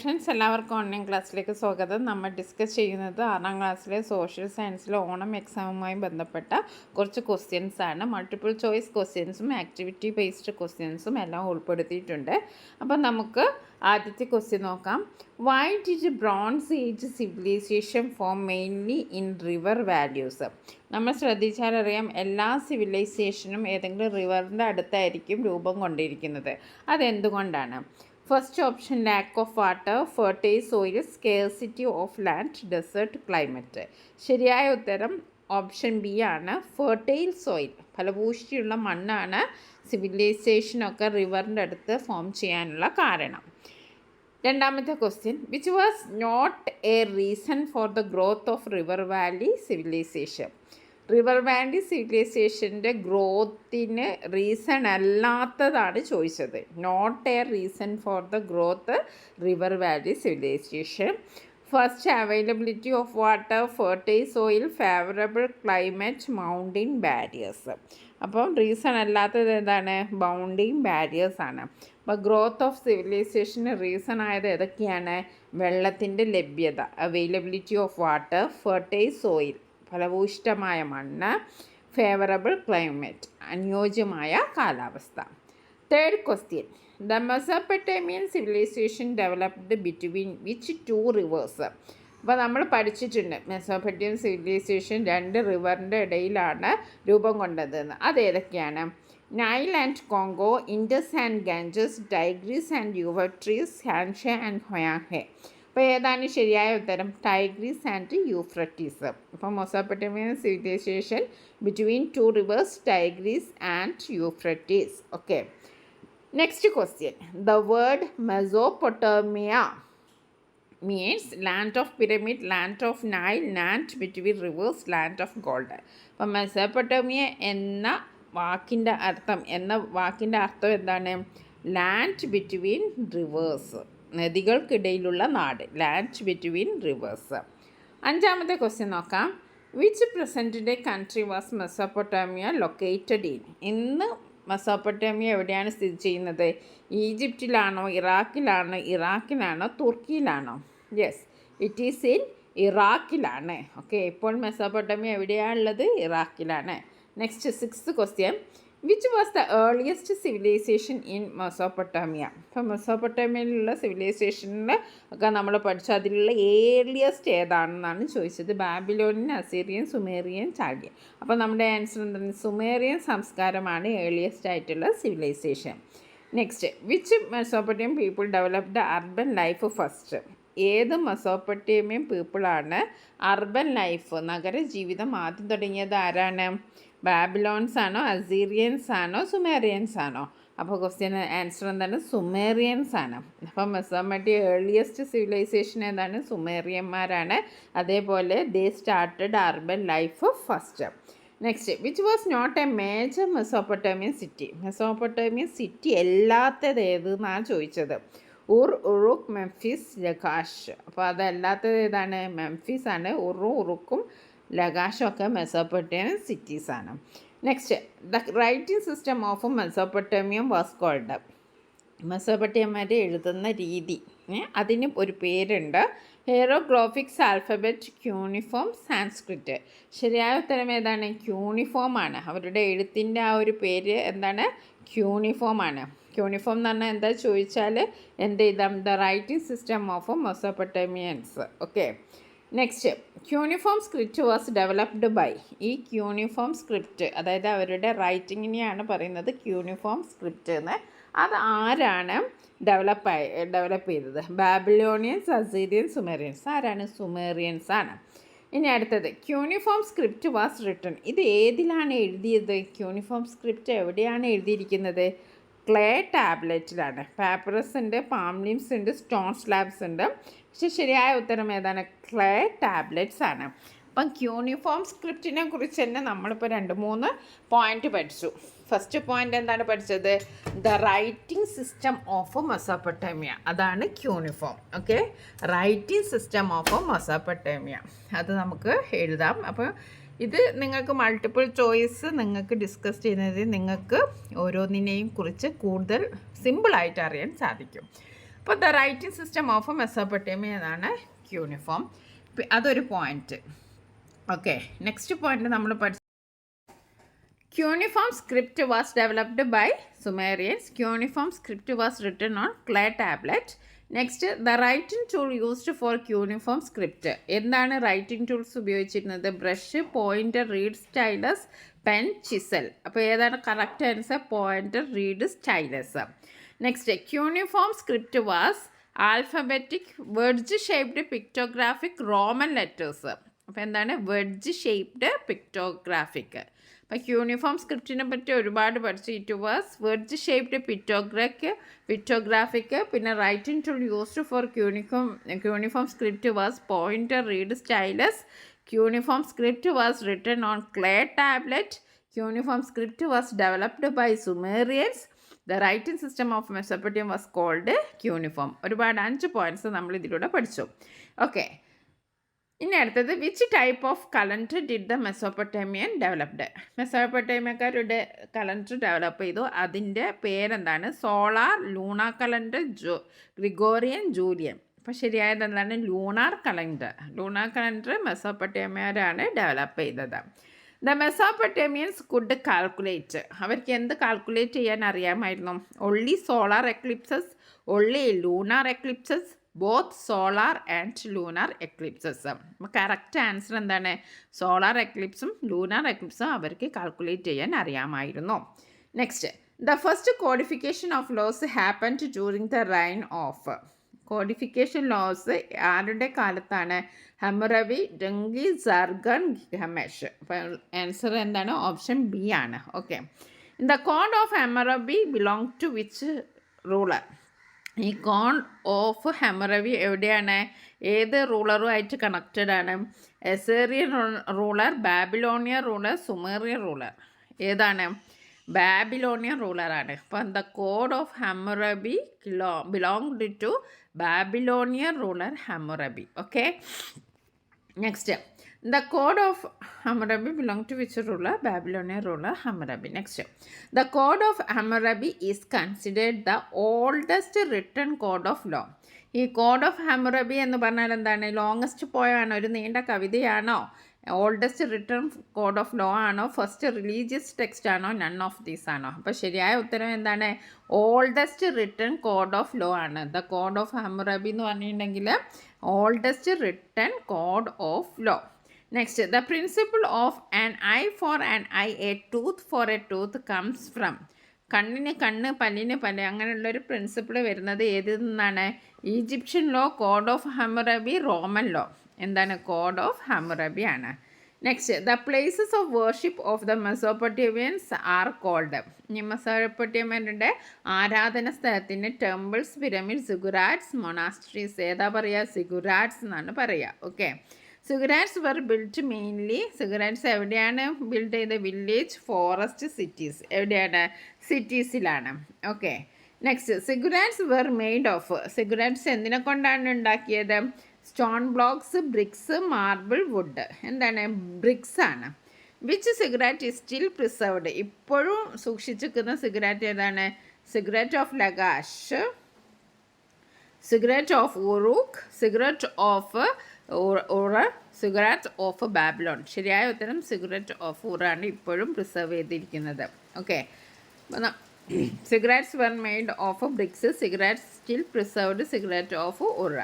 Friends എല്ലാവർക്കും online ക്ലാസ്സിലേക്ക് സ്വാഗതം. നമ്മൾ ഡിസ്കസ് ചെയ്യുന്നത് 6ാം ക്ലാസ്സിലെ സോഷ്യൽ സയൻസിലെ ഓണം എക്സാമുമായി ബന്ധപ്പെട്ട കുറച്ച് ക്വസ്റ്റ്യൻസ് ആണ്. മൾട്ടിപ്പിൾ ചോയ്സ് ക്വസ്റ്റ്യൻസും ആക്ടിവിറ്റി ബേസ്ഡ് ക്വസ്റ്റ്യൻസും എല്ലാം ഉൾപ്പെടുത്തിയിട്ടുണ്ട്. അപ്പം നമുക്ക് ആദ്യത്തെ ക്വസ്റ്റ്യൻ നോക്കാം. Why did bronze age civilization form mainly in river valleys? നമ്മൾ ശ്രദ്ധിച്ചാലറിയാം, എല്ലാ സിവിലൈസേഷനും ഏതെങ്കിലും റിവറിൻ്റെ അടുത്തായിരിക്കും രൂപം കൊണ്ടിരിക്കുന്നത്. അതെന്തുകൊണ്ടാണ്? First option lack of water, fertile soil, scarcity of land, desert climate. ശരിയായ ഉത്തരം ഓപ്ഷൻ ബി ആണ്, ഫെർട്ടൈൽ സോയിൽ. ഫലഭൂഷ്ടിയുള്ള മണ്ണാണ് സിവിലൈസേഷനൊക്കെ റിവറിൻ്റെ അടുത്ത് ഫോം ചെയ്യാനുള്ള കാരണം. രണ്ടാമത്തെ question, which was not a reason for the growth of river valley civilization? River valley സിവിലൈസേഷൻ്റെ ഗ്രോത്തിന് റീസൺ അല്ലാത്തതാണ് ചോദിച്ചത്. Not a reason for the growth river valley civilization. First, availability of water, fertile soil, favourable climate, mountain barriers. അപ്പം reason അല്ലാത്തത് എന്താണ്? ബൗണ്ടെയിൻ barriers ആണ്. അപ്പോൾ growth of സിവിലൈസേഷന് reason ആയത് ഏതൊക്കെയാണ്? വെള്ളത്തിൻ്റെ ലഭ്യത, availability of water, fertile soil ഫലഭൂയിഷ്ഠമായ മണ്ണ്, ഫേവറബിൾ ക്ലൈമറ്റ് അനുയോജ്യമായ കാലാവസ്ഥ. Third question, the Mesopotamian civilization developed between which two rivers? അപ്പോൾ നമ്മൾ പഠിച്ചിട്ടുണ്ട് മെസോപ്പൊട്ടേമിയൻ സിവിലൈസേഷൻ 2 റിവറിൻ്റെ ഇടയിലാണ് രൂപം കൊണ്ടതെന്ന്. അതേതൊക്കെയാണ്? Nile and Congo, Indus and Ganges, Tigris and Euphrates, Hanshe and Huanghe. അപ്പോൾ ഏതാണ് ശരിയായ ഉത്തരം? Tigris and Euphrates. അപ്പോൾ Mesopotamian civilization between 2 rivers, Tigris and Euphrates. Okay, next question, the word Mesopotamia means land of pyramid, land of Nile, land between rivers, land of gold. അപ്പം Mesopotamia എന്ന വാക്കിൻ്റെ അർത്ഥം എന്താണ്? ലാൻഡ് ബിറ്റ്വീൻ റിവേഴ്സ്, നദികൾക്കിടയിലുള്ള നാട്, land between rivers. അഞ്ചാമത്തെ question നോക്കാം. Which present day country was Mesopotamia located in? ഇന്ന് മെസോപ്പൊട്ടേമിയ എവിടെയാണ് സ്ഥിതി ചെയ്യുന്നത്? ഈജിപ്തിലാണോ, ഇറാഖിലാണോ, തുർക്കിയിലാണോ? യെസ്, ഇറ്റ് ഈസ് ഇൻ ഇറാഖിലാണ്. ഓക്കെ, ഇപ്പോൾ മെസോപ്പൊട്ടേമിയ എവിടെയാണുള്ളത്? ഇറാഖിലാണ്. Next, 6th question, which was the earliest civilization in Mesopotamia? ഇപ്പോൾ മെസോപ്പൊട്ടേമിയയിലുള്ള സിവിലൈസേഷനിൽ ഒക്കെ നമ്മൾ പഠിച്ച അതിലുള്ള ഏർലിയസ്റ്റ് ഏതാണെന്നാണ് ചോദിച്ചത്. Babylonian, Assyrian, Sumerian, Chaldean. അപ്പോൾ നമ്മുടെ ആൻസർ എന്താണ്? സുമേറിയൻ സംസ്കാരമാണ് ഏർലിയസ്റ്റ് ആയിട്ടുള്ള civilization. Next, which Mesopotamian people developed urban life first? ഏത് മെസോപ്പൊട്ടേമിയൻ പീപ്പിളാണ് അർബൻ ലൈഫ്, നഗരജീവിതം ആദ്യം തുടങ്ങിയത്? ആരാണ്? ബാബിലോൺസ് ആണോ, അസീറിയൻസ് ആണോ, സുമേറിയൻസ് ആണോ? അപ്പോൾ ക്വസ്റ്റ്യൻ ആൻസർ എന്താണ്? സുമേറിയൻസ് ആണ്. അപ്പോൾ മെസോപ്പൊട്ടേമിയ ഏർലിയസ്റ്റ് സിവിലൈസേഷൻ ഏതാണ്? സുമേറിയന്മാരാണ്. അതേപോലെ they started urban life first. Next, which was not a major Mesopotamian city? Mesopotamian city അല്ലാത്തത് ഏതെന്നാണ് ചോദിച്ചത്. Uruk, Memphis, Lagash. അപ്പോൾ അതല്ലാത്തത് ഏതാണ്? മെംഫിസ് ആണ്. ഉറുക്കും ലഗാഷും ഒക്കെ മെസോപ്പൊട്ടേമിയൻ സിറ്റീസാണ്. Next, the writing system of Mesopotamia was called? മെസോപ്പൊട്ടേമിയയുടെ എഴുതുന്ന രീതി, അതിന് ഒരു പേരുണ്ട്. Hieroglyphics, alphabet, cuneiform, Sanskrit. ശരിയായ ഉത്തരം ഏതാണ്? ക്യൂണിഫോം ആണ്. അവരുടെ എഴുത്തിൻ്റെ ആ ഒരു പേര് എന്താണ്? ക്യൂണിഫോം ആണ്. ക്യൂണിഫോം എന്ന് പറഞ്ഞാൽ എന്താ ചോദിച്ചാൽ എന്ത് എഴുതാം? The writing system of Mesopotamians. Okay, next, cuneiform script was developed by? ഈ ക്യൂണിഫോം സ്ക്രിപ്റ്റ്, അതായത് അവരുടെ റൈറ്റിങ്ങിനെയാണ് പറയുന്നത് ക്യൂണിഫോം സ്ക്രിപ്റ്റ് എന്ന്. അത് ആരാണ് ഡെവലപ്പ് ചെയ്തത്? Babylonians, Assyrians, Sumerians. ആരാണ്? സുമേറിയൻസ് ആണ്. ഇനി അടുത്തത്, ക്യൂണിഫോം സ്ക്രിപ്റ്റ് വാസ് റിട്ടൺ. ഇത് ഏതിലാണ് എഴുതിയത്? ക്യൂണിഫോം സ്ക്രിപ്റ്റ് എവിടെയാണ് എഴുതിയിരിക്കുന്നത്? ക്ലേ ടാബ്ലറ്റിലാണ്. പാപ്പറസ് ഉണ്ട്, പാം ലീവ്സ് ഉണ്ട്, സ്റ്റോൺ സ്ലാബ്സ് ഉണ്ട്. പക്ഷെ ശരിയായ ഉത്തരം ഏതാണ്? ക്ലേ ടാബ്ലറ്റ്സ് ആണ്. അപ്പം ക്യൂണിഫോം സ്ക്രിപ്റ്റിനെ കുറിച്ച് തന്നെ നമ്മളിപ്പോൾ 2-3 പോയിന്റ് പഠിച്ചു. ഫസ്റ്റ് പോയിന്റ് എന്താണ് പഠിച്ചത്? The writing system of Mesopotamia, അതാണ് cuneiform. Okay, writing system of Mesopotamia, അത് നമുക്ക് എഴുതാം. അപ്പോൾ ഇത് നിങ്ങൾക്ക് മൾട്ടിപ്പിൾ ചോയ്സ് നിങ്ങൾക്ക് ഡിസ്കസ് ചെയ്യുന്നത് നിങ്ങൾക്ക് ഓരോന്നിനെയും കുറിച്ച് കൂടുതൽ സിമ്പിളായിട്ട് അറിയാൻ സാധിക്കും. അപ്പോൾ the writing system of Mesopotamia എന്നാണ് ക്യൂണിഫോം. അതൊരു പോയിന്റ്. ഓക്കെ, നെക്സ്റ്റ് പോയിന്റ് നമ്മൾ പഠിച്ചു. Cuneiform script was developed by Sumerians. Cuneiform script was written on clay tablet. Next, the writing tool used for cuneiform script. എന്താണ് writing tools ഉപയോഗിച്ചിരുന്നത്? Brush, pointer, reed, stylus, pen, chisel. അപ്പോൾ ഏതാണ് correct answer? Pointer, reed, stylus. Next, cuneiform script was alphabetic wedge shaped pictographic Roman letters. അപ്പോൾ എന്താണ് wedge shaped pictographic? അപ്പോൾ cuneiform സ്ക്രിപ്റ്റിനെ പറ്റി ഒരുപാട് പഠിച്ചു. It was wedge shaped pictographic. പിന്നെ writing tool used for cuneiform script was pointer, reed, stylus. Cuneiform script was written on clay tablet. Cuneiform script was developed by സുമേറിയൻസ്. The writing system of Mesopotamia was called cuneiform. ഒരുപാട് 5 points നമ്മൾ ഇതിലൂടെ പഠിച്ചു. Okay, ഇനി അടുത്തത് which type of calendar did the Mesopotamian developed? മെസോപ്പൊട്ടേമിയക്കാരുടെ calendar develop ചെയ്തു. അതിൻ്റെ പേരെന്താണ്? Solar, lunar calendar, Gregorian, Julian. അപ്പോൾ ശരിയായത് എന്താണ്? Lunar calendar. ലൂണാർ കലണ്ടർ മെസോപ്പൊട്ടേമിയരാണ് ഡെവലപ്പ് ചെയ്തത്. The Mesopotamians could calculate. അവർക്ക് എന്ത് കാൽക്കുലേറ്റ് ചെയ്യാൻ അറിയാമായിരുന്നു? Only solar eclipses, only lunar eclipses, both solar and lunar eclipses. അപ്പോൾ കറക്റ്റ് ആൻസർ എന്താണ്? സോളാർ എക്ലിപ്സും ലൂണാർ എക്ലിപ്സും അവർക്ക് കാൽക്കുലേറ്റ് ചെയ്യാൻ അറിയാമായിരുന്നു. Next, the first codification of laws happened during the reign of. Codification laws ആരുടെ കാലത്താണ്? Hammurabi, Dungi, Sargon, Gilgamesh. അപ്പോൾ ആൻസർ എന്താണ്? ഓപ്ഷൻ ബി ആണ്. Okay, the code of Hammurabi belong to which ruler? ഈ കോൺ ഓഫ് ഹമ്മറബി എവിടെയാണ്? ഏത് റൂളറുമായിട്ട് connected ആണ്? Assyrian ruler, Babylonian ruler, Sumerian ruler. ഏതാണ്? ബാബിലോണിയൻ റൂളറാണ്. അപ്പം the code of Hammurabi belonged to Babylonian ruler ഹമ്മറബി. Okay, next, the code of Hammurabi belonged to which ruler? Babylonian ruler Hammurabi. Next, the code of Hammurabi is considered the oldest written code of law. ഈ code of Hammurabi എന്ന് പറഞ്ഞാൽ എന്താണ്? Longest പോയാണോ? ഒരു നീണ്ട കവിതയാണോ? Oldest written code of law ആണോ? First religious text ആണോ? നൺ ഓഫ് ദീസ് ആണോ? അപ്പോൾ ശരിയായ ഉത്തരം എന്താണ്? Oldest written code of law ആണ്. ദ കോഡ് ഓഫ് ഹമ്മറബി എന്ന് പറഞ്ഞിട്ടുണ്ടെങ്കിൽ oldest written code of law. Next, the principle of an eye for an eye, a tooth for a tooth comes from. കണ്ണിന് കണ്ണ്, പല്ലിന് പല്ല്, അങ്ങനെയുള്ളൊരു പ്രിൻസിപ്പിൾ വരുന്നത് ഏതിൽ നിന്നാണ്? Egyptian law, code of Hammurabi, Roman law. എന്താണ്? കോഡ് ഓഫ് ഹമ്മറബി ആണ്. Next, the places of worship of the Mesopotamians are called. ഇനി മെസോപ്പൊട്ടേമിയൻ്റെ ആരാധന സ്ഥലത്തിന് ടെമ്പിൾസ്, പിരമിഡ്, സിഗുറാറ്റ്സ്, മൊണാസ്ട്രീസ്. ഏതാ പറയുക? സിഗുറാറ്റ്സ് എന്നാണ് പറയുക. ഓക്കെ, ziggurats were built mainly. Ziggurats എവിടെയാണ് ബിൽഡ് ചെയ്ത? Village, forest, cities. എവിടെയാണ്? സിറ്റീസിലാണ്. Okay, next, ziggurats were made of. Ziggurats എന്തിനെ കൊണ്ടാണ് ഉണ്ടാക്കിയത്? Stone blocks, bricks, marble, wood. എന്താണ്? ബ്രിക്സ് ആണ്. Which ziggurat is still preserved. ഇപ്പോഴും സൂക്ഷിച്ചിരിക്കുന്ന സിഗുറാറ്റ് ഏതാണ്? Ziggurat of Lagash, ziggurat of Uruk, ziggurat of ziggurat of Babylon. ശരിയായ ഉത്തരം സിഗുറാറ്റ് ഓഫ് ഉറാണ് ഇപ്പോഴും പ്രിസർവ് ചെയ്തിരിക്കുന്നത്. Okay, ziggurats were made of BRICS, സിഗുറാറ്റ്സ് still preserved, ziggurat of Ur.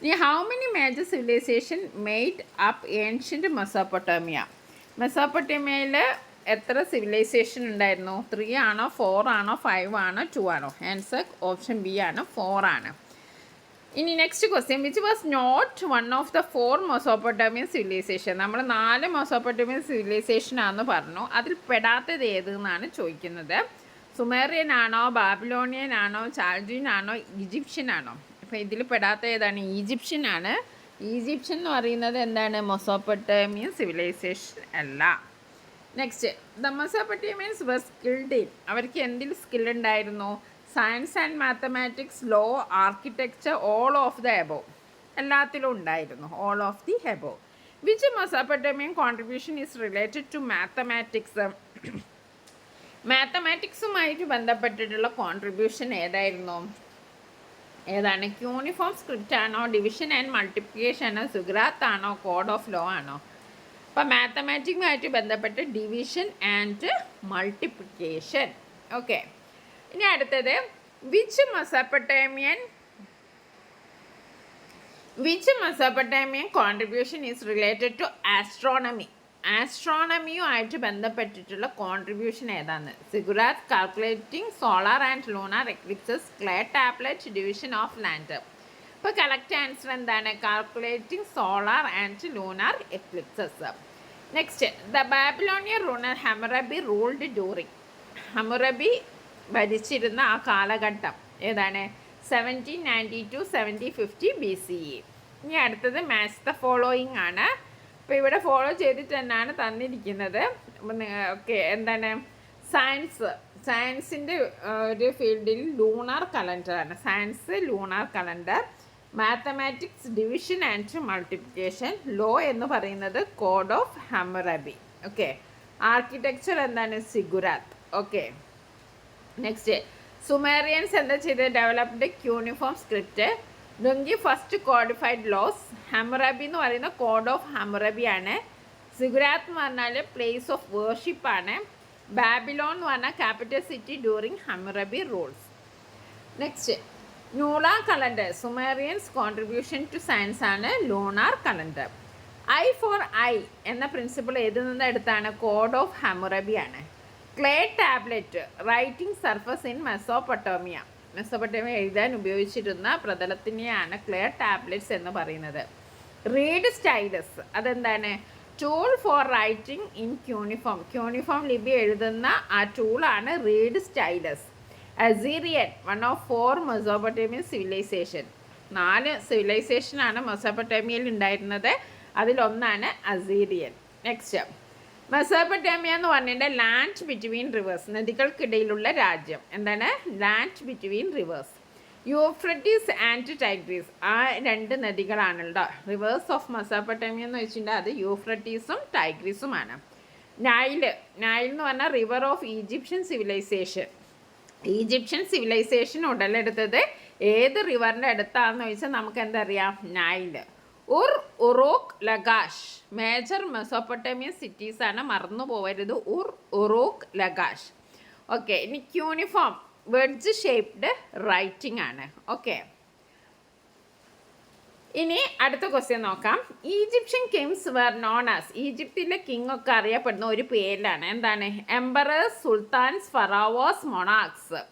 ഇനി how many major civilization made up ancient Mesopotamia? മെസോപ്പൊട്ടേമിയയിൽ എത്ര civilization ഉണ്ടായിരുന്നു? 3 ആണോ, 4 ആണോ, 5 ആണോ, 2 ആണോ? ആൻസർ ഓപ്ഷൻ ബി ആണ്, 4 ആണ്. ഇനി next question, which was not one of the 4 Mesopotamian civilization? നമ്മൾ 4 മെസോപ്പൊട്ടേമിയൻ സിവിലൈസേഷൻ ആണെന്ന് പറഞ്ഞു. അതിൽ പെടാത്തത് ഏതെന്നാണ് ചോദിക്കുന്നത്. സുമേറിയൻ ആണോ, ബാബിലോണിയൻ ആണോ, ചാൾഡീൻ ആണോ, ഈജിപ്ഷ്യൻ ആണോ? അപ്പോൾ ഇതിൽ പെടാത്ത ഏതാണ്? ഈജിപ്ഷ്യൻ ആണ്. ഈജിപ്ഷ്യൻ എന്ന് പറയുന്നത് എന്താണ്? മെസോപ്പൊട്ടേമിയൻ സിവിലൈസേഷൻ അല്ല. Next, the Mesopotamians were skilled in. അവർക്ക് എന്തിൽ സ്കിൽ ഉണ്ടായിരുന്നു? Science and mathematics, law, architecture, all of the above. എല്ലാത്തിലും ഉണ്ടായിരുന്നു, all of the above. Which Mesopotamian contribution is related to mathematics? മാത്തമാറ്റിക്സുമായിട്ട് ബന്ധപ്പെട്ടിട്ടുള്ള കോൺട്രിബ്യൂഷൻ ഏതായിരുന്നു? ഏതാണ്? യൂണിഫോം സ്ക്രിപ്റ്റ് ആണോ, ഡിവിഷൻ ആൻഡ് മൾട്ടിപ്ലിക്കേഷൻ ആണോ, സുഗ്രാത്ത് ആണോ, കോഡ് ഓഫ് ലോ ആണോ? അപ്പം മാത്തമാറ്റിക്കുമായിട്ട് ബന്ധപ്പെട്ട് ഡിവിഷൻ ആൻഡ് മൾട്ടിപ്ലിക്കേഷൻ. ഓക്കെ, ഇനി അടുത്തത് which Mesopotamian contribution is related to astronomy? ആസ്ട്രോണമിയുമായിട്ട് ബന്ധപ്പെട്ടിട്ടുള്ള കോൺട്രിബ്യൂഷൻ ഏതാണ്? Ziggurat, calculating solar and lunar eclipses, clay tablet, division of land. ഇപ്പോൾ കറക്റ്റ് ആൻസർ എന്താണ്? Calculating solar and lunar eclipses. Next, the Babylonian റൂണർ Hammurabi ruled during. Hammurabi ഭരിച്ചിരുന്ന ആ കാലഘട്ടം ഏതാണ്? 1792 1750 BCE. ഇനി അടുത്തത് മാച്ച് ദ ഫോളോയിങ് ആണ്. അപ്പോൾ ഇവിടെ ഫോളോ ചെയ്തിട്ട് തന്നെയാണ് തന്നിരിക്കുന്നത്. ഓക്കെ, എന്താണ്? സയൻസിൻ്റെ ഒരു ഫീൽഡിൽ ലൂണാർ കലണ്ടറാണ്. Science lunar calendar, mathematics division and multiplication, law എന്ന് പറയുന്നത് code of Hammurabi. Okay, architecture എന്താണ്? സിഗുരാത്ത്. ഓക്കെ, നെക്സ്റ്റ്, സുമേറിയൻസ് എന്താ ചെയ്ത്? Developed cuneiform script. Dungi first codified laws. Hammurabi എന്ന് പറയുന്ന കോഡ് ഓഫ് ഹമ്മറബി ആണ്. സിഗുരാത്ത് എന്ന് പറഞ്ഞാൽ പ്ലേസ് ഓഫ് വേർഷിപ്പ് ആണ്. ബാബിലോൺ എന്ന് പറഞ്ഞാൽ capital city during Hammurabi rules. Next, lunar calendar. Sumerians contribution to science ആണ് lunar calendar. Eye for I എന്ന പ്രിൻസിപ്പിൾ ഏതിൽ നിന്ന് എടുത്താണ്? കോഡ് ഓഫ് ഹമ്മറബി ആണ്. Clay tablet, writing surface in Mesopotamia. Mesopotamia എഴുതാൻ ഉപയോഗിച്ചിരുന്ന പ്രതലത്തിനെയാണ് ക്ലേ ടാബ്ലറ്റ്സ് എന്ന് പറയുന്നത്. റീഡ് സ്റ്റൈലസ്, അതെന്താണ്? Tool for writing in cuneiform ലിപി എഴുതുന്ന ആ ടൂളാണ് reed stylus. Assyrian, one of 4 Mesopotamian civilization. 4 സിവിലൈസേഷനാണ് മെസോപ്പൊട്ടേമിയയിൽ ഉണ്ടായിരുന്നത്. അതിലൊന്നാണ് അസീറിയൻ. നെക്സ്റ്റ്, മെസോപ്പൊട്ടേമിയ എന്ന് പറഞ്ഞിട്ട് ലാൻഡ് ബിറ്റ്വീൻ റിവേഴ്സ്, നദികൾക്കിടയിലുള്ള രാജ്യം. എന്താണ്? Land between reverse. Euphrates and Tigris, ആ 2 നദികളാണല്ലോ. റിവേഴ്സ് ഓഫ് മെസോപ്പൊട്ടേമിയ എന്ന് വെച്ചിട്ടുണ്ടെങ്കിൽ അത് യൂഫ്രട്ടീസും ടൈഗ്രീസുമാണ്. നൈൽ എന്ന് പറഞ്ഞാൽ river of Egyptian civilization. Egyptian civilization ഉടലെടുത്തത് ഏത് റിവറിൻ്റെ അടുത്താണെന്ന് ചോദിച്ചാൽ നമുക്ക് എന്തറിയാം? Nile. Uruk, Lagash, major Mesopotamian സിറ്റീസാണ്, മറന്നു പോകരുത്. Uruk, Lagash. ഓക്കെ, ഇനി യൂണിഫോം വെഡ്ജ് ഷേപ്ഡ് റൈറ്റിംഗ് ആണ്. ഓക്കെ, ഇനി അടുത്ത ക്വസ്റ്റ്യൻ നോക്കാം. Egyptian kings were known as. ഈജിപ്തിലെ കിങ് ഒക്കെ അറിയപ്പെടുന്ന ഒരു പേരിലാണ്. എന്താണ്? Emperors, sultans, pharaohs, monarchs.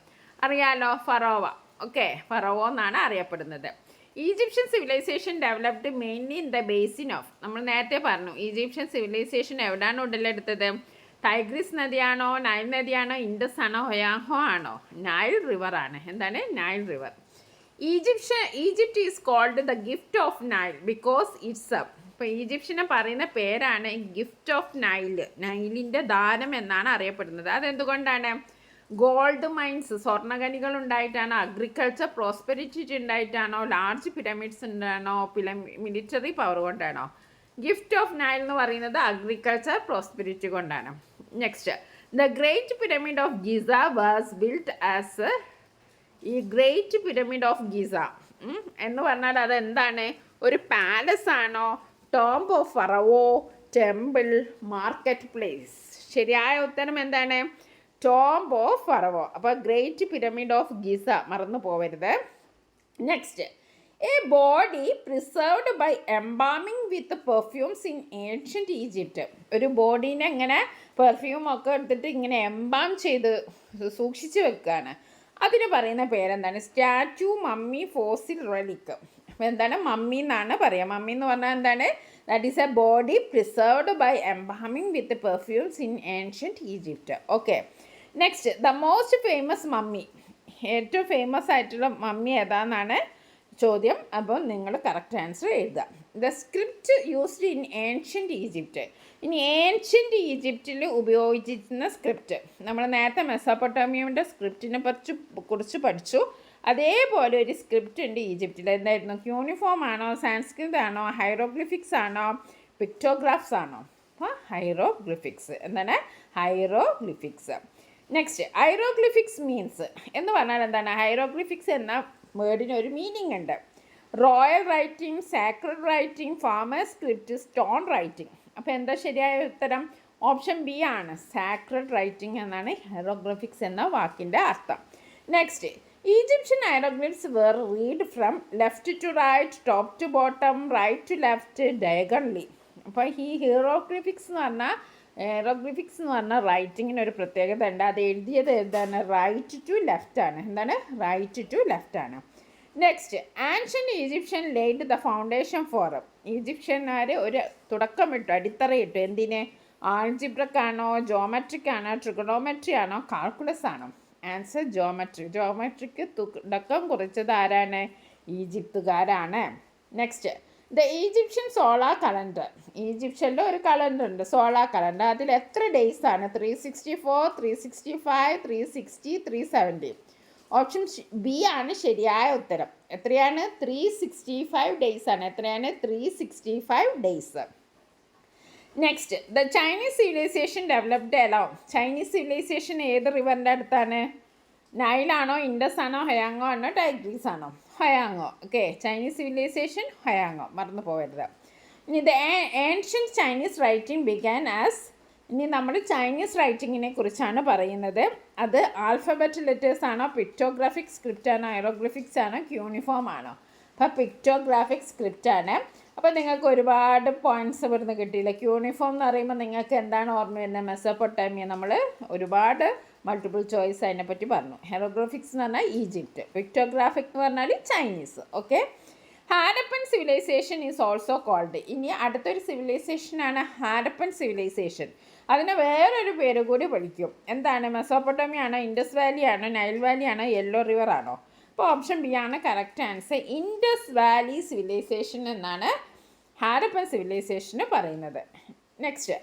അറിയാലോ, ഫറോവ. ഓക്കെ, ഫറോവോ എന്നാണ് അറിയപ്പെടുന്നത്. Egyptian civilization developed mainly in the basin of. നമ്മൾ നേരത്തെ പറഞ്ഞു ഈജിപ്ഷ്യൻ സിവിലൈസേഷൻ എവിടെയാണ് ഉടലെടുത്തത്? ടൈഗ്രീസ് നദിയാണോ, നൈൽ നദിയാണോ, ഇൻഡസ് ആണോ, ഹൊയാഹോ ആണോ? നൈൽ റിവർ ആണ്. എന്താണ്? Nile river. Egypt is called the gift of Nile because it's ഇപ്പോൾ ഈജിപ്ഷ്യനെ പറയുന്ന പേരാണ് ഗിഫ്റ്റ് ഓഫ് നൈൽ, നൈലിൻ്റെ ദാനം എന്നാണ് അറിയപ്പെടുന്നത്. അതെന്തുകൊണ്ടാണ്? ഗോൾഡ് മൈൻസ്, സ്വർണ്ണഖനികൾ ഉണ്ടായിട്ടാണോ, അഗ്രികൾച്ചർ പ്രോസ്പെരിറ്റി ഉണ്ടായിട്ടാണോ, ലാർജ് പിരമിഡ്സ് ഉണ്ടാണോ, മിലിറ്ററി പവർ കൊണ്ടാണോ? ഗിഫ്റ്റ് ഓഫ് നൈൽ എന്ന് പറയുന്നത് അഗ്രികൾച്ചർ പ്രോസ്പെരിറ്റി കൊണ്ടാണ്. Next, the great pyramid of Giza was built as. ഈ ഗ്രേറ്റ് പിരമിഡ് ഓഫ് ഗിസ എന്ന് പറഞ്ഞാൽ അതെന്താണ്? ഒരു പാലസ് ആണോ, tomb of pharaoh, temple, market place? ശരിയായ ഉത്തരം എന്താണ്? ടോംബ് ഓഫ് ഫറവോ. അപ്പോൾ ഗ്രേറ്റ് പിരമിഡ് ഓഫ് ഗിസ മറന്നു പോവരുത്. Next, a body preserved by embalming with perfumes in ancient Egypt. ഒരു ബോഡീനെ ഇങ്ങനെ പെർഫ്യൂമൊക്കെ എടുത്തിട്ട് ഇങ്ങനെ എംബാം ചെയ്ത് സൂക്ഷിച്ച് വെക്കുകയാണ്. അതിന് പറയുന്ന പേരെന്താണ്? Statue, mummy, fossil, relic. അപ്പോൾ എന്താണ്? മമ്മി എന്നാണ് പറയുക. മമ്മി എന്ന് പറഞ്ഞാൽ എന്താണ്? That is a body preserved by embalming with perfumes in ancient Egypt. Okay, next, the most famous mummy. ഏറ്റവും ഫേമസ് ആയിട്ടുള്ള മമ്മി ഏതാണെന്നാണ് ചോദ്യം. അപ്പോൾ നിങ്ങൾ കറക്റ്റ് ആൻസർ എഴുതുക. The script used in ancient Egypt. ഇനി ഏൻഷ്യൻറ്റ് ഈജിപ്റ്റിൽ ഉപയോഗിച്ചിരുന്ന സ്ക്രിപ്റ്റ്, നമ്മൾ നേരത്തെ മെസോപ്പൊട്ടേമിയയുടെ സ്ക്രിപ്റ്റിനെ കുറിച്ച് പഠിച്ചു. അതേപോലെ ഒരു സ്ക്രിപ്റ്റ് ഉണ്ട് ഈജിപ്തിൽ. എന്തായിരുന്നു? യൂണിഫോം ആണോ, സാൻസ്ക്രിറ്റ് ആണോ, ഹൈറോഗ്ലിഫിക്സ് ആണോ, പിക്ടോഗ്രാഫ്സ് ആണോ? അപ്പോൾ ഹൈറോഗ്ലിഫിക്സ്. എന്താണ്? ഹൈറോഗ്ലിഫിക്സ്. നെക്സ്റ്റ്, ഹൈറോഗ്ലിഫിക്സ് മീൻസ് എന്ന് പറഞ്ഞാൽ എന്താണ്? ഹൈറോഗ്ലിഫിക്സ് എന്ന വേർഡിന് ഒരു മീനിങ് ഉണ്ട്. Royal writing, sacred writing, farmers script, stone writing. അപ്പോൾ എന്താ ശരിയായ ഉത്തരം? ഓപ്ഷൻ ബി ആണ്, സാക്രഡ് റൈറ്റിംഗ് എന്നാണ് ഹെറോഗ്ലിഫിക്സ് എന്ന വാക്കിൻ്റെ അർത്ഥം. Next, Egyptian hieroglyphs were read from left to right, top to bottom, right to left, diagonally. അപ്പോൾ ഈ ഹീറോഗ്ലിഫിക്സ് എന്ന് പറഞ്ഞാൽ റൈറ്റിങ്ങിന് ഒരു പ്രത്യേകത ഉണ്ട്. അത് എഴുതിയത് എന്താണ്? റൈറ്റ് ടു ലെഫ്റ്റ് ആണ്. എന്താണ്? റൈറ്റ് ടു ലെഫ്റ്റ് ആണ്. Next, ancient Egyptian laid the foundation for. ഈജിപ്ഷ്യന്മാർ ഒരു തുടക്കമിട്ടു, അടിത്തറയിട്ടു. എന്തിന്? ആൾജിബ്രക്കാണോ, ജോമെട്രിക് ആണോ, ട്രിഗണോമെട്രി ആണോ, കാൽക്കുലസ് ആണോ? Answer geometry. ജോമെട്രിക്ക് തുടക്കം കുറിച്ചത് ആരാണ്? ഈജിപ്തുകാരാണ്. Next, the Egyptian solar calendar. ഈജിപ്ഷ്യൻ്റെ ഒരു കലണ്ടർ ഉണ്ട്, സോളാർ കലണ്ടർ. അതിൽ എത്ര ഡേയ്സ് ആണ്? 364, 365, 360, 370. ഓപ്ഷൻ ബി ആണ് ശരിയായ ഉത്തരം. എത്രയാണ്? 365 ഡേയ്സ് ആണ്. എത്രയാണ്? 365 days. Next, the Chinese civilization developed along. Chinese civilization ഏത് റിവറിൻ്റെ അടുത്താണ്? നൈലാണോ, ഇൻഡസ് ആണോ, ഹയാങ്ങോ ആണോ, ടൈഗ്രീസ് ആണോ? ഹയാങ്ങോ. ഓക്കെ, ചൈനീസ് സിവിലൈസേഷൻ ഹയാങ്ങോ, മറന്നു പോകരുത്. ഇനി the ancient Chinese writing began as. ഇനി നമ്മൾ ചൈനീസ് റൈറ്റിങ്ങിനെ കുറിച്ചാണ് പറയുന്നത്. അത് ആൽഫബറ്റ് ലെറ്റേഴ്സ് ആണോ, പിക്ടോഗ്രാഫിക് സ്ക്രിപ്റ്റ് ആണോ, ഹൈറോഗ്ലിഫിക്സ് ആണോ, ക്യൂണിഫോം ആണോ? അപ്പോൾ പിക്ടോഗ്രാഫിക് സ്ക്രിപ്റ്റ് ആണ്. അപ്പോൾ നിങ്ങൾക്ക് ഒരുപാട് പോയിൻറ്റ്സ് ഇവിടുന്ന് കിട്ടിയില്ല. ക്യൂണിഫോം എന്ന് പറയുമ്പോൾ നിങ്ങൾക്ക് എന്താണ് ഓർമ്മ വരുന്നത്? മെസോപ്പൊട്ടാമിയ. നമ്മൾ ഒരുപാട് മൾട്ടിപ്പിൾ ചോയ്സ് അതിനെപ്പറ്റി പറഞ്ഞു. ഹെറോഗ്ലിഫിക്സ് എന്ന് പറഞ്ഞാൽ ഈജിപ്റ്റ്, പിക്ടോഗ്രാഫിക് എന്ന് പറഞ്ഞാൽ Chinese. Okay, Harappan civilization is also called. ഇനി അടുത്തൊരു സിവിലൈസേഷനാണ് ഹാരപ്പൻ സിവിലൈസേഷൻ. അതിന് വേറൊരു പേര് കൂടി പഠിക്കും. എന്താണ്? മെസോപ്പൊട്ടാമിയ ആണോ, ഇൻഡസ് വാലി ആണോ, നൈൽ വാലി ആണോ, യെല്ലോ റിവർ ആണോ? അപ്പോൾ ഓപ്ഷൻ ബി ആണ് correct answer. Indus valley civilization എന്നാണ് ഹാരപ്പൻ സിവിലൈസേഷന് പറയുന്നത്. Next,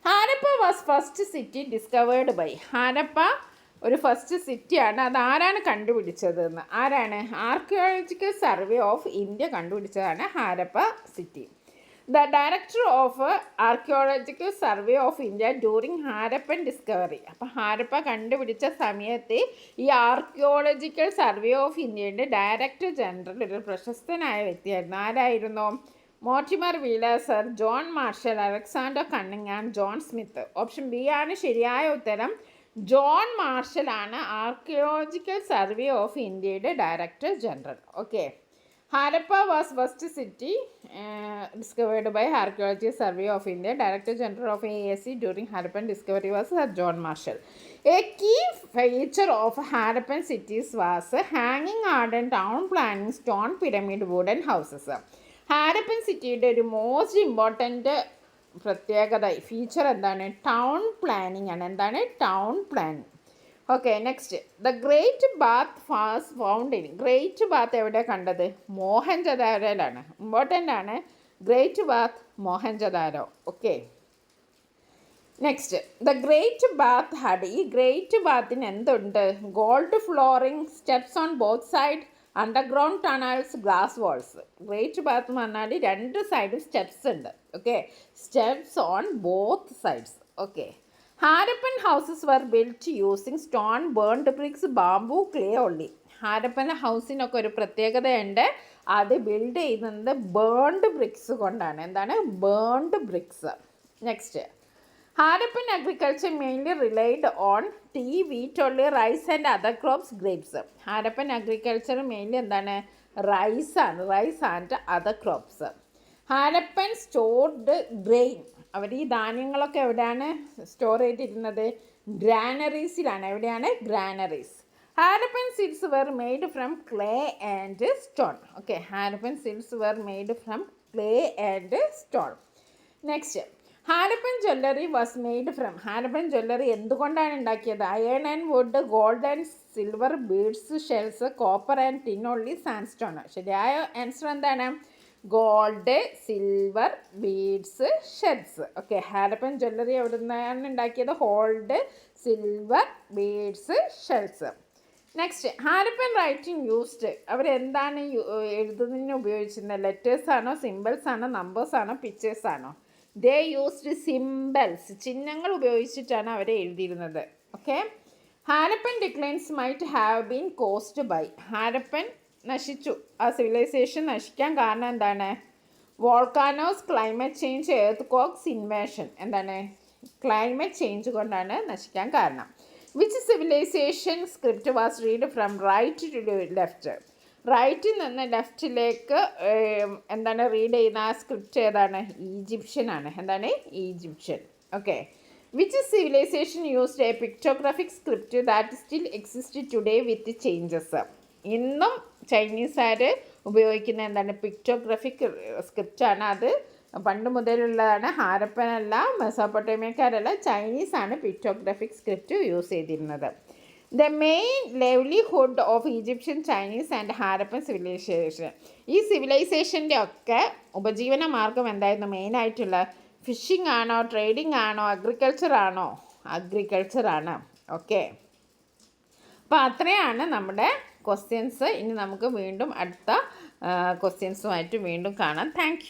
Harappa was first city discovered by. Harappa ഒരു ഫസ്റ്റ് സിറ്റിയാണ്. അത് ആരാണ് കണ്ടുപിടിച്ചതെന്ന്? ആരാണ്? ആർക്കിയോളജിക്കൽ സർവേ ഓഫ് ഇന്ത്യ കണ്ടുപിടിച്ചതാണ് Harappa city. The director of archaeological survey of India during Harappan discovery. അപ്പോൾ ഹാരപ്പ കണ്ടുപിടിച്ച സമയത്ത് ഈ ആർക്കിയോളജിക്കൽ സർവേ ഓഫ് ഇന്ത്യയുടെ ഡയറക്ടർ ജനറൽ ഒരു പ്രശസ്തനായ വ്യക്തിയായിരുന്നു. ആരായിരുന്നു? Mortimer Wheeler, sir John Marshall, Alexander Cunningham, John Smith. Option B ആണ് ശരിയായ ഉത്തരം. ജോൺ മാർഷൽ ആണ് ആർക്കിയോളജിക്കൽ സർവേ ഓഫ് ഇന്ത്യയുടെ director general. Okay, Harappa was first city discovered by archaeological survey of India. Director general of AAC during Harappan discovery was sir John Marshall. A key feature of Harappan cities was ഹാങ്ങിങ് garden, town planning, stone pyramid, wooden houses. Harappan സിറ്റിയുടെ ഒരു most important പ്രത്യേകത, feature എന്താണ്? Town planning ആണ്. എന്താണ്? Town planning. Okay, next, the great bath was found in. Great bath എവിടെ കണ്ടത്? മോഹൻജദാരോയിലാണ്. ഇമ്പോർട്ടൻ്റ് ആണ് great bath, Mohenjodaro. Okay, next, the great bath had. ഈ ഗ്രേറ്റ് ബാത്തിന് എന്തുണ്ട്? Gold flooring, steps on both side, underground tunnels, glass walls. Great bath എന്ന് പറഞ്ഞാൽ രണ്ട് സൈഡും സ്റ്റെപ്സ് ഉണ്ട്. Okay, steps on both sides. Okay, Harappan houses were built using stone, burnt bricks, bamboo, clay only. Harappan ഹൗസിനൊക്കെ ഒരു പ്രത്യേകതയുണ്ട്. അത് ബിൽഡ് ചെയ്യുന്നത് ബേൺഡ് ബ്രിക്സ് കൊണ്ടാണ്. എന്താണ്? Burned bricks. Next, Harappan agriculture mainly relied on tea, wheat barley, rice and other crops, grapes. Harappan agriculture mainly എന്താണ്? റൈസാണ്. Rice and other crops. Harappan stored grain. അവർ ഈ ധാന്യങ്ങളൊക്കെ എവിടെയാണ് സ്റ്റോർ ചെയ്തിരുന്നത്? ഗ്രാനറീസിലാണ്. എവിടെയാണ്? Granaries. Harappan seals were made from clay and stone. Okay, Harappan seals were made from clay and stone. Next, Harappan jewellery was made from. Harappan jewellery എന്തുകൊണ്ടാണ് ഉണ്ടാക്കിയത്? Iron and wood, gold and silver, beads, shells, copper and tin only, sandstone. ശരിയായ answer എന്താണ്? Gold, silver, beads, shells. Okay, Harappan jewellery എവിടെ നിന്നാണ് ഉണ്ടാക്കിയത്? ഗോൾഡ്, silver, beads, ഷെൽസ്. Next, Harappan writing used. അവരെന്താണ് എഴുതുന്നതിന് ഉപയോഗിച്ചിരുന്നത്? ലെറ്റേഴ്സ് ആണോ, സിമ്പിൾസ് ആണോ, നമ്പേഴ്സ് ആണോ, പിക്ചേഴ്സ് ആണോ? They used symbols. ചിഹ്നങ്ങൾ ഉപയോഗിച്ചിട്ടാണ് അവരെ എഴുതിയിരുന്നത്. Okay, Harappan declines might have been caused by. Harappan നശിച്ചു. ആ സിവിലൈസേഷൻ നശിക്കാൻ കാരണം എന്താണ്? Volcanoes, climate change, earthquakes, invasion. എന്താണ്? ക്ലൈമറ്റ് ചേഞ്ച് കൊണ്ടാണ് നശിക്കാൻ കാരണം. Which civilization script was read from right to left? റൈറ്റിൽ നിന്ന് ലെഫ്റ്റിലേക്ക് എന്താണ് റീഡ് ചെയ്യുന്ന ആ സ്ക്രിപ്റ്റ് ഏതാണ്? ഈജിപ്ഷ്യൻ ആണ്. എന്താണ്? Egyptian. Okay. Which civilisation used a pictographic script that still exist today with changes? ഇന്നും ചൈനീസുകാർ ഉപയോഗിക്കുന്ന എന്താണ്? പിക്ടോഗ്രാഫിക് സ്ക്രിപ്റ്റാണ്. അത് പണ്ട് മുതലുള്ളതാണ്. ഹാരപ്പനല്ല, മെസോപ്പൊട്ടേമിയക്കാരല്ല, ചൈനീസാണ് പിക്ടോഗ്രാഫിക് സ്ക്രിപ്റ്റ് യൂസ് ചെയ്തിരുന്നത്. The main livelihood of Egyptian, Chinese and Harappan civilisation. ഈ സിവിലൈസേഷൻ്റെ ഒക്കെ ഉപജീവന മാർഗം എന്തായിരുന്നു? മെയിനായിട്ടുള്ള ഫിഷിംഗ് ആണോ, ട്രേഡിംഗ് ആണോ, അഗ്രികൾച്ചർ ആണോ? അഗ്രികൾച്ചർ ആണ്. ഓക്കെ. അപ്പോൾ അത്രയാണ് നമ്മുടെ ക്വസ്റ്റ്യൻസ്. ഇനി നമുക്ക് വീണ്ടും അടുത്ത ക്വസ്റ്റ്യൻസുമായിട്ട് വീണ്ടും കാണാം. താങ്ക്